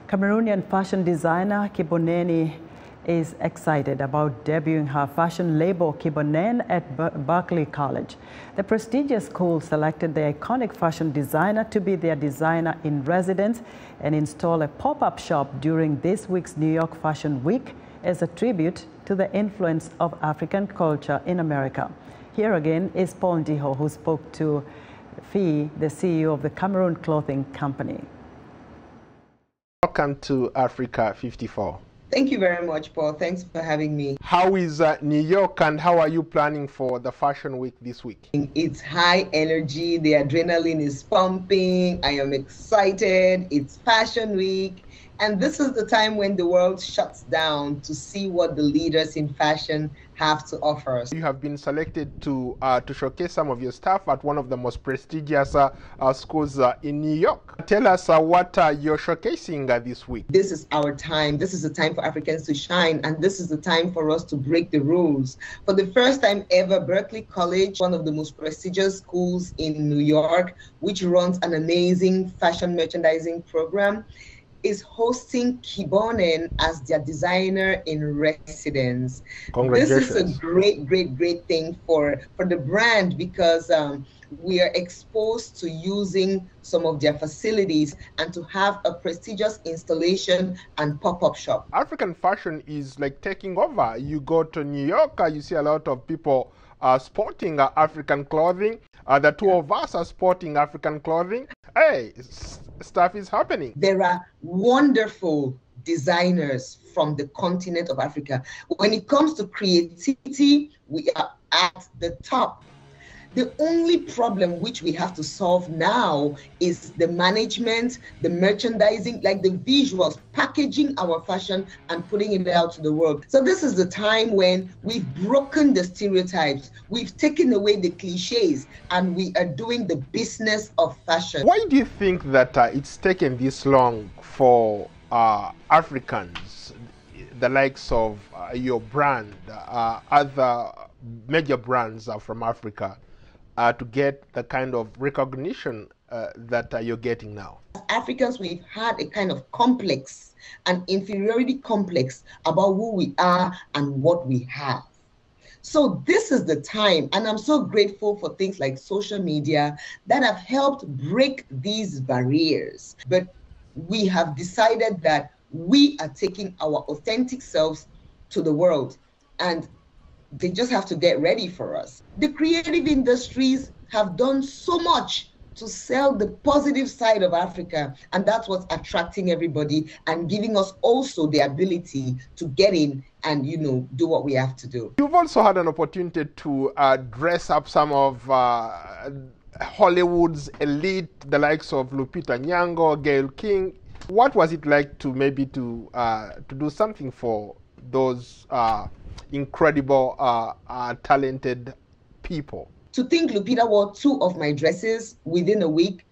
Cameroonian fashion designer Kibonen Nfi is excited about debuting her fashion label Kibonen at Berkeley College. The prestigious school selected the iconic fashion designer to be their designer in residence and install a pop-up shop during this week's New York Fashion Week as a tribute to the influence of African culture in America. Here again is Paul Ndiho, who spoke to Nfi, the CEO of the Cameroon Clothing Company. Welcome to Africa 54. Thank you very much, Paul. Thanks for having me. How is New York, and how are you planning for the Fashion Week this week? It's high energy. The adrenaline is pumping. I am excited. It's Fashion Week. And this is the time when the world shuts down to see what the leaders in fashion have to offer us. You have been selected to showcase some of your stuff at one of the most prestigious schools in New York. Tell us what you're showcasing this week. This is our time. This is the time for Africans to shine, and this is the time for us to break the rules. For the first time ever, Berkeley College, one of the most prestigious schools in New York, which runs an amazing fashion merchandising program, is hosting Kibonen as their designer in residence. Congratulations. This is a great thing for the brand, because we are exposed to using some of their facilities and to have a prestigious installation and pop-up shop. African fashion is like taking over. You go to New York, you see a lot of people sporting African clothing. The two of us are sporting African clothing. Hey, stuff is happening. There are wonderful designers from the continent of Africa. When it comes to creativity, we are at the top. The only problem which we have to solve now is the management, the merchandising, like the visuals, packaging our fashion and putting it out to the world. So this is the time when we've broken the stereotypes, we've taken away the cliches, and we are doing the business of fashion. Why do you think that it's taken this long for Africans, the likes of your brand, other major brands from Africa, to get the kind of recognition that you're getting now? As Africans, we've had a kind of complex, an inferiority complex about who we are and what we have. So this is the time, and I'm so grateful for things like social media that have helped break these barriers. But we have decided that we are taking our authentic selves to the world, and they just have to get ready for us. The creative industries have done so much to sell the positive side of Africa, and that's what's attracting everybody and giving us also the ability to get in and, you know, do what we have to do. You've also had an opportunity to dress up some of Hollywood's elite, the likes of Lupita Nyong'o, Gayle King. What was it like to maybe to do something for those incredible, talented people? To think Lupita wore 2 of my dresses within a week,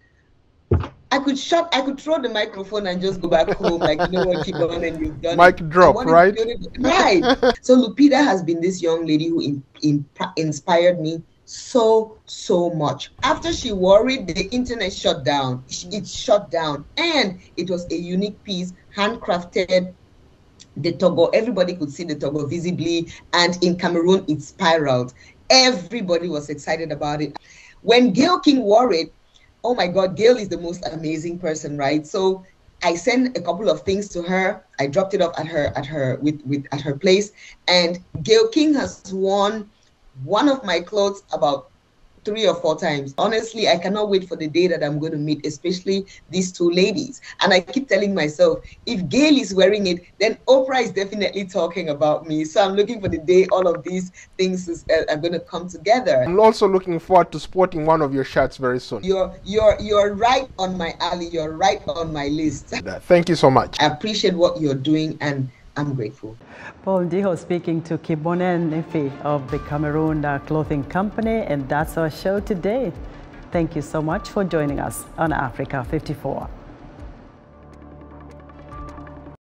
I could throw the microphone and just go back home, like, you know what, Kibonen, and you've done Mic drop, right? Right. So Lupita has been this young lady who inspired me so much. After she wore it, the internet shut down. It shut down, and it was a unique piece, handcrafted. The togo, everybody could see the togo visibly, and in Cameroon it spiraled. Everybody was excited about it. When Gayle King wore it, oh my God, Gayle is the most amazing person, right? So I sent a couple of things to her. I dropped it off at her place, and Gayle King has worn one of my clothes about 3 or 4 times. Honestly, I cannot wait for the day that I'm going to meet, especially these 2 ladies. And I keep telling myself, if Gayle is wearing it, then Oprah is definitely talking about me. So I'm looking for the day all of these things are going to come together. I'm also looking forward to sporting one of your shirts very soon. You're right on my alley. You're right on my list. Thank you so much. I appreciate what you're doing, and I'm grateful. Paul Ndiho speaking to Kibonen Nfi of the Cameroon Clothing Company, and that's our show today. Thank you so much for joining us on Africa 54.